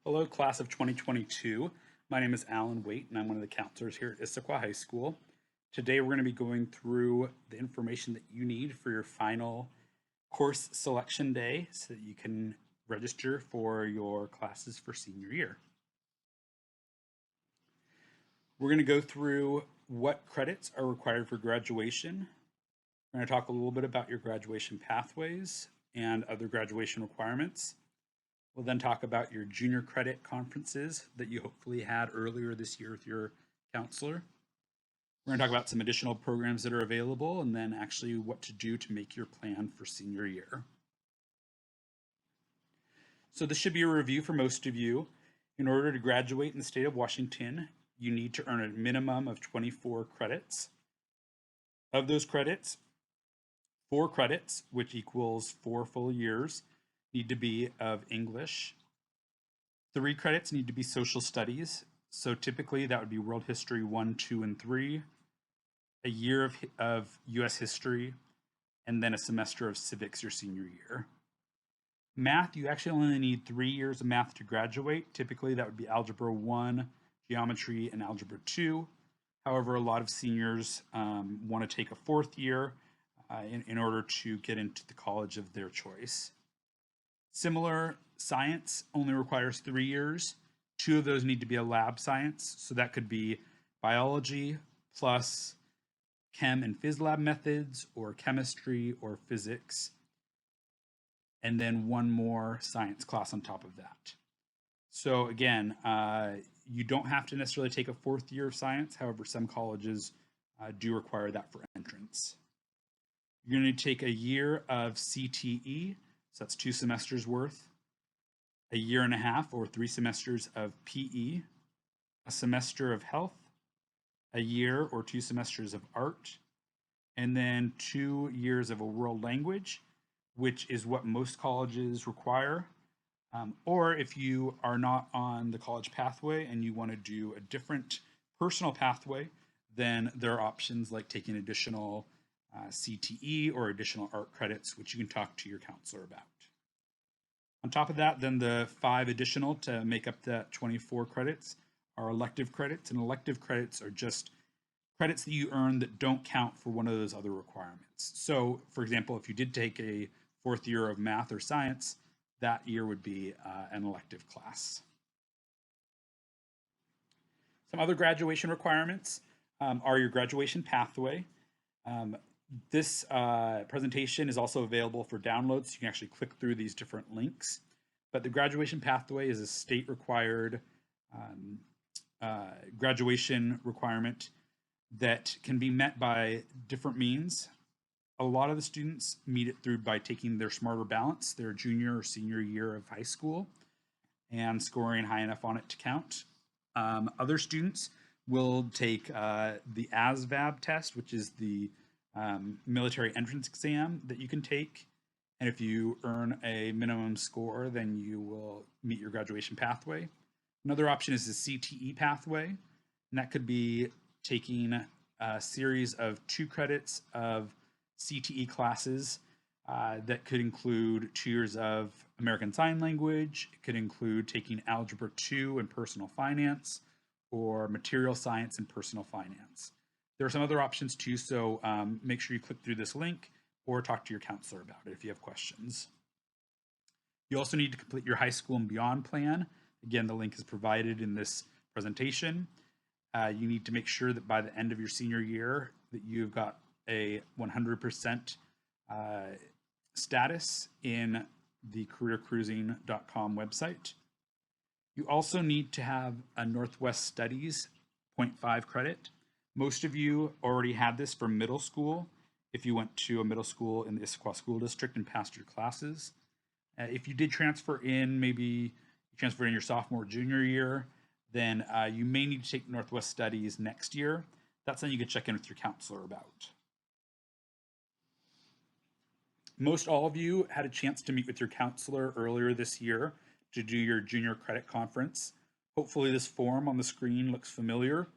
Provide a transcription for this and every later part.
Hello, class of 2022. My name is Alan Waite, and I'm one of the counselors here at Issaquah High School. Today, we're going to be going through the information that you need for your final course selection day so that you can register for your classes for senior year. We're going to go through what credits are required for graduation. We're going to talk a little bit about your graduation pathways and other graduation requirements. We'll then talk about your junior credit conferences that you hopefully had earlier this year with your counselor. We're going to talk about some additional programs that are available and then actually what to do to make your plan for senior year. So this should be a review for most of you. In order to graduate in the state of Washington, you need to earn a minimum of 24 credits. Of those credits, 4 credits, which equals 4 full years, need to be of English. 3 credits need to be social studies. So typically that would be world history 1, 2, and 3, a year of US history, and then a semester of civics your senior year. Math, you actually only need 3 years of math to graduate. Typically that would be Algebra 1, Geometry, and Algebra 2. However, a lot of seniors want to take a 4th year in order to get into the college of their choice. Similar, science only requires 3 years. 2 of those need to be a lab science. So that could be biology plus chem and phys lab methods, or chemistry or physics. And then 1 more science class on top of that. So again, you don't have to necessarily take a 4th year of science. However, some colleges do require that for entrance. You're going to take a year of CTE. So that's 2 semesters worth, a year and a half or 3 semesters of PE, a semester of health, a year or 2 semesters of art, and then 2 years of a world language, which is what most colleges require. Or if you are not on the college pathway and you want to do a different personal pathway, then there are options like taking additional CTE or additional art credits, which you can talk to your counselor about. On top of that, then the 5 additional to make up that 24 credits are elective credits, and elective credits are just credits that you earn that don't count for one of those other requirements. So, for example, if you did take a 4th year of math or science, that year would be an elective class. Some other graduation requirements are your graduation pathway. This presentation is also available for download, so you can actually click through these different links. But the graduation pathway is a state-required graduation requirement that can be met by different means. A lot of the students meet it through by taking their Smarter Balance, their junior or senior year of high school, and scoring high enough on it to count. Other students will take the ASVAB test, which is the military entrance exam that you can take. And if you earn a minimum score, then you will meet your graduation pathway. Another option is the CTE pathway, and that could be taking a series of 2 credits of CTE classes that could include 2 years of American Sign Language. It could include taking Algebra 2 and Personal Finance, or Material Science and Personal Finance. There are some other options too, so make sure you click through this link or talk to your counselor about it if you have questions. You also need to complete your high school and beyond plan. Again, the link is provided in this presentation. You need to make sure that by the end of your senior year that you've got a 100% status in the careercruising.com website. You also need to have a Northwest Studies 0.5 credit. Most of you already had this for middle school if you went to a middle school in the Issaquah School District and passed your classes. If you did transfer in, maybe you transferred in your sophomore or junior year, then you may need to take Northwest Studies next year. That's something you can check in with your counselor about. Most all of you had a chance to meet with your counselor earlier this year to do your junior credit conference. Hopefully this form on the screen looks familiar.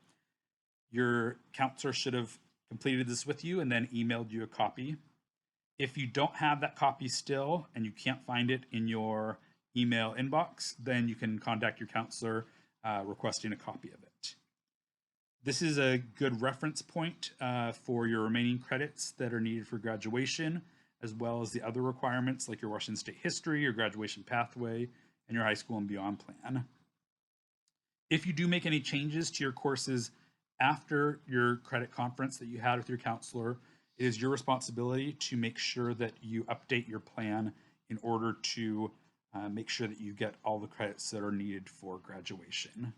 Your counselor should have completed this with you and then emailed you a copy. If you don't have that copy still and you can't find it in your email inbox, then you can contact your counselor requesting a copy of it. This is a good reference point for your remaining credits that are needed for graduation, as well as the other requirements like your Washington State history, your graduation pathway, and your high school and beyond plan. If you do make any changes to your courses after your credit conference that you had with your counselor, it is your responsibility to make sure that you update your plan in order to make sure that you get all the credits that are needed for graduation.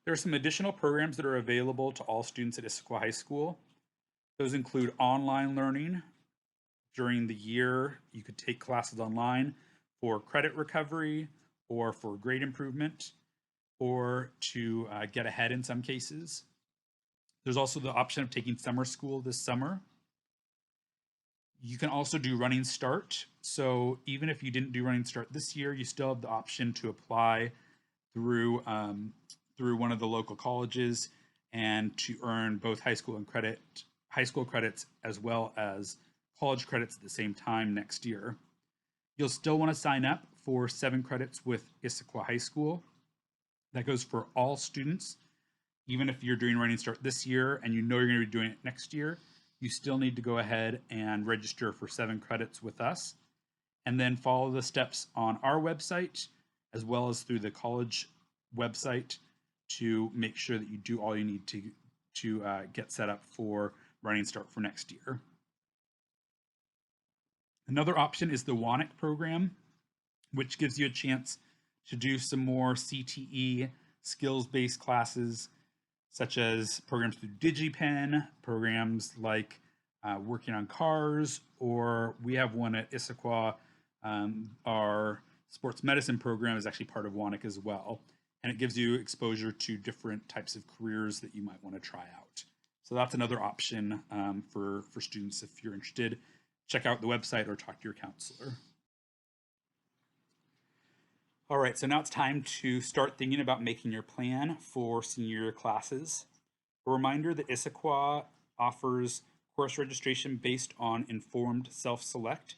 There are some additional programs that are available to all students at Issaquah High School. Those include online learning. During the year, you could take classes online for credit recovery or for grade improvement or to get ahead in some cases. There's also the option of taking summer school this summer. You can also do Running Start. So even if you didn't do Running Start this year, you still have the option to apply through one of the local colleges and to earn both high school credits as well as college credits at the same time next year. You'll still want to sign up for 7 credits with Issaquah High School. That goes for all students. Even if you're doing Running Start this year and you know you're going to be doing it next year, you still need to go ahead and register for 7 credits with us, and then follow the steps on our website as well as through the college website to make sure that you do all you need to get set up for Running Start for next year. Another option is the WANIC program, which gives you a chance to do some more CTE skills-based classes, such as programs through DigiPen, programs like working on cars, or we have one at Issaquah. Our sports medicine program is actually part of WANIC as well, and it gives you exposure to different types of careers that you might want to try out. So that's another option for students if you're interested. Check out the website or talk to your counselor. All right, so now it's time to start thinking about making your plan for senior year classes. A reminder that Issaquah offers course registration based on informed self-select,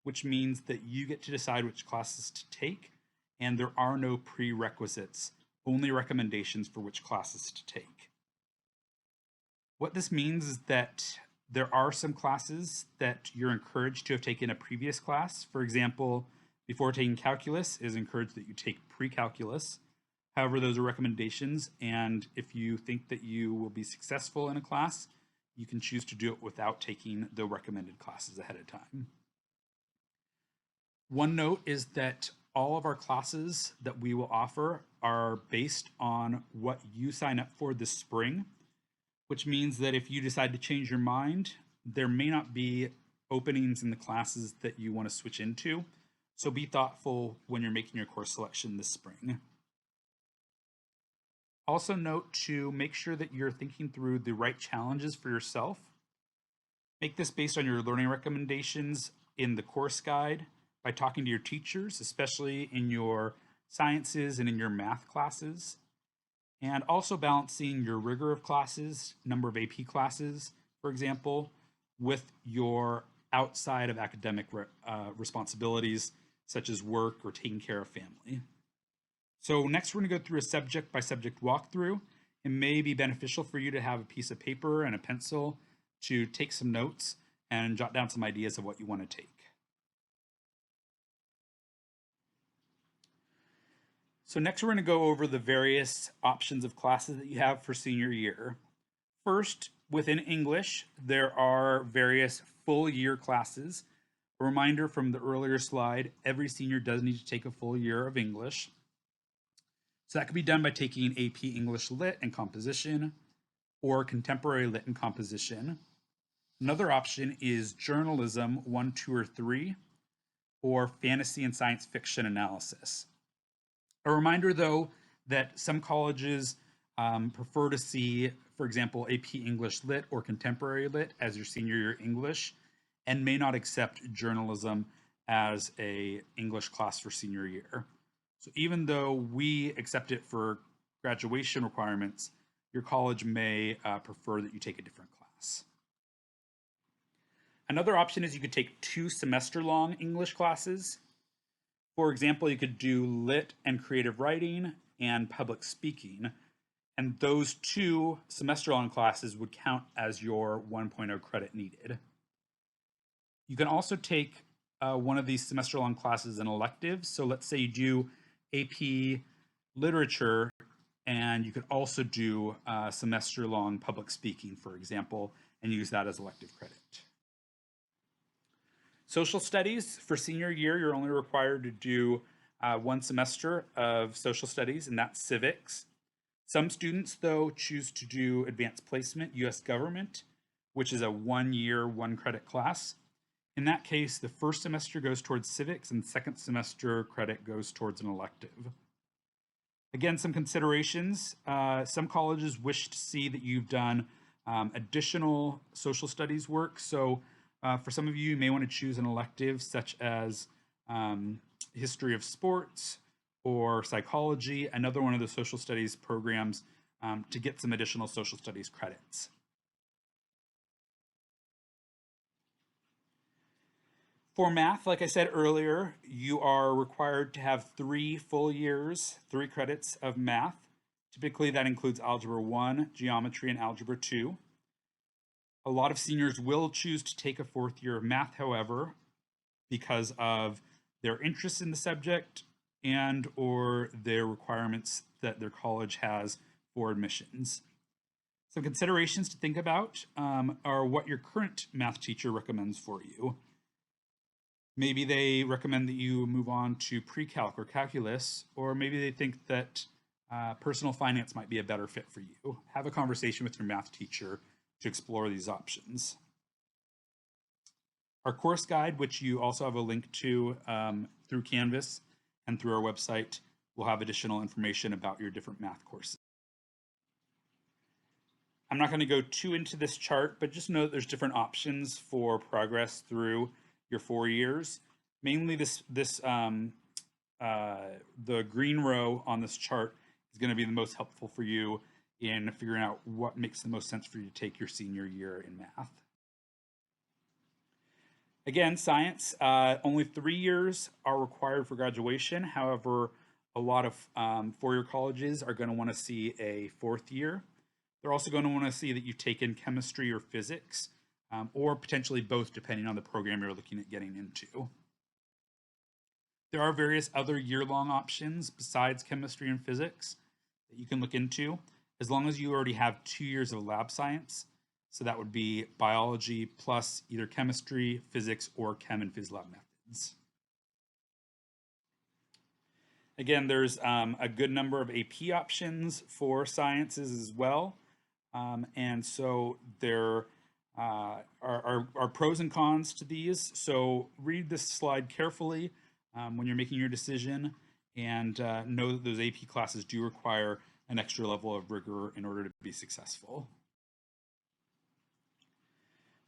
which means that you get to decide which classes to take, and there are no prerequisites, only recommendations for which classes to take. What this means is that there are some classes that you're encouraged to have taken a previous class. For example, before taking calculus, it is encouraged that you take pre-calculus. However, those are recommendations, and if you think that you will be successful in a class, you can choose to do it without taking the recommended classes ahead of time. One note is that all of our classes that we will offer are based on what you sign up for this spring, which means that if you decide to change your mind, there may not be openings in the classes that you want to switch into. So be thoughtful when you're making your course selection this spring. Also note to make sure that you're thinking through the right challenges for yourself. Make this based on your learning recommendations in the course guide by talking to your teachers, especially in your sciences and in your math classes. And also balancing your rigor of classes, number of AP classes, for example, with your outside of academic responsibilities, such as work or taking care of family. So next we're going to go through a subject by subject walkthrough. It may be beneficial for you to have a piece of paper and a pencil to take some notes and jot down some ideas of what you want to take. So next we're going to go over the various options of classes that you have for senior year. First, within English, there are various full year classes. A reminder from the earlier slide, every senior does need to take a full year of English. So that can be done by taking AP English Lit and Composition or Contemporary Lit and Composition. Another option is Journalism 1, 2, or 3, or Fantasy and Science Fiction Analysis. A reminder, though, that some colleges prefer to see, for example, AP English Lit or Contemporary Lit as your senior year English, and may not accept journalism as a English class for senior year. So even though we accept it for graduation requirements, your college may prefer that you take a different class. Another option is you could take 2 semester-long English classes. For example, you could do lit and creative writing and public speaking, and those 2 semester-long classes would count as your 1.0 credit needed. You can also take one of these semester-long classes in electives. So let's say you do AP literature, and you could also do semester-long public speaking, for example, and use that as elective credit. Social studies, for senior year, you're only required to do 1 semester of social studies, and that's civics. Some students, though, choose to do advanced placement, US government, which is a 1-year, 1 credit class. In that case, the first semester goes towards civics and second semester credit goes towards an elective. Again, some considerations. Some colleges wish to see that you've done additional social studies work. So for some of you, you may want to choose an elective such as history of sports or psychology, another one of the social studies programs to get some additional social studies credits. For math, like I said earlier, you are required to have 3 full years, 3 credits of math. Typically, that includes Algebra 1, Geometry, and Algebra 2. A lot of seniors will choose to take a 4th year of math, however, because of their interest in the subject and or their requirements that their college has for admissions. Some considerations to think about are what your current math teacher recommends for you. Maybe they recommend that you move on to pre-calc or calculus, or maybe they think that personal finance might be a better fit for you. Have a conversation with your math teacher to explore these options. Our course guide, which you also have a link to through Canvas and through our website, will have additional information about your different math courses. I'm not going to go too into this chart, but just know that there's different options for progress through your 4 years. Mainly the green row on this chart is going to be the most helpful for you in figuring out what makes the most sense for you to take your senior year in math. Again, science, only 3 years are required for graduation. However, a lot of 4-year colleges are going to want to see a 4th year. They're also going to want to see that you've taken chemistry or physics, or potentially both, depending on the program you're looking at getting into. There are various other year-long options besides chemistry and physics that you can look into, as long as you already have 2 years of lab science. So that would be biology plus either chemistry, physics, or chem and phys lab methods. Again, there's a good number of AP options for sciences as well. And so there are pros and cons to these. So read this slide carefully when you're making your decision, and know that those AP classes do require an extra level of rigor in order to be successful.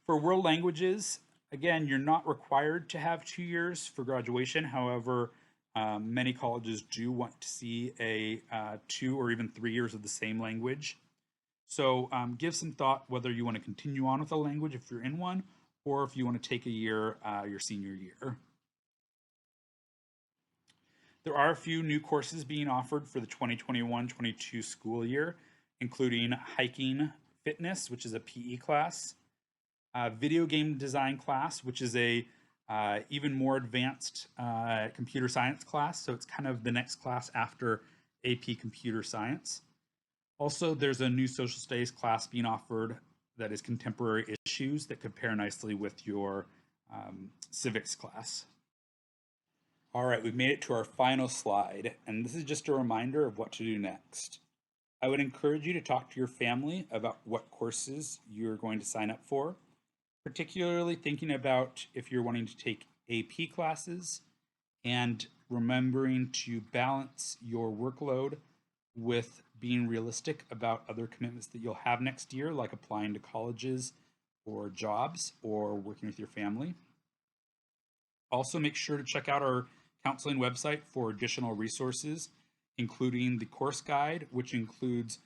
For world languages, again, you're not required to have 2 years for graduation. However, many colleges do want to see a 2 or even 3 years of the same language. So give some thought whether you want to continue on with a language if you're in one, or if you want to take a year your senior year. There are a few new courses being offered for the 2021-22 school year, including hiking fitness, which is a PE class, video game design class, which is a even more advanced computer science class. So it's kind of the next class after AP Computer Science. Also, there's a new social studies class being offered that is contemporary issues that could pair nicely with your civics class. All right, we've made it to our final slide, and this is just a reminder of what to do next. I would encourage you to talk to your family about what courses you're going to sign up for, particularly thinking about if you're wanting to take AP classes and remembering to balance your workload with being realistic about other commitments that you'll have next year, like applying to colleges or jobs or working with your family. Also, make sure to check out our counseling website for additional resources, including the course guide, which includes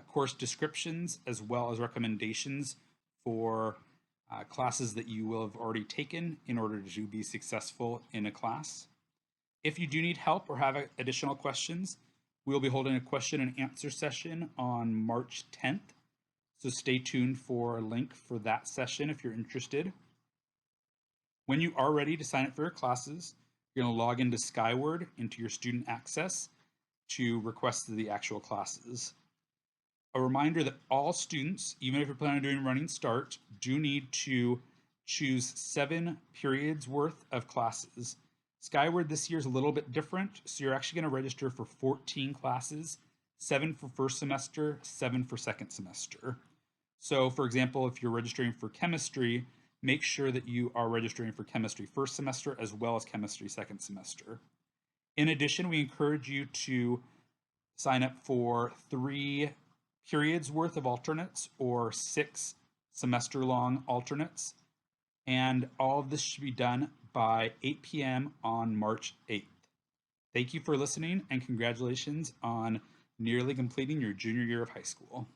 course descriptions as well as recommendations for classes that you will have already taken in order to be successful in a class. If you do need help or have additional questions, we'll be holding a question and answer session on March 10th. So stay tuned for a link for that session if you're interested. When you are ready to sign up for your classes, you're going to log into Skyward into your student access to request the actual classes. A reminder that all students, even if you're planning on doing running start, do need to choose 7 periods worth of classes. Skyward this year is a little bit different, so you're actually going to register for 14 classes, 7 for first semester, 7 for second semester. So for example, if you're registering for chemistry, make sure that you are registering for chemistry first semester as well as chemistry second semester. In addition, we encourage you to sign up for 3 periods worth of alternates or 6 semester long alternates. And all of this should be done by 8 p.m. on March 8th. Thank you for listening and congratulations on nearly completing your junior year of high school.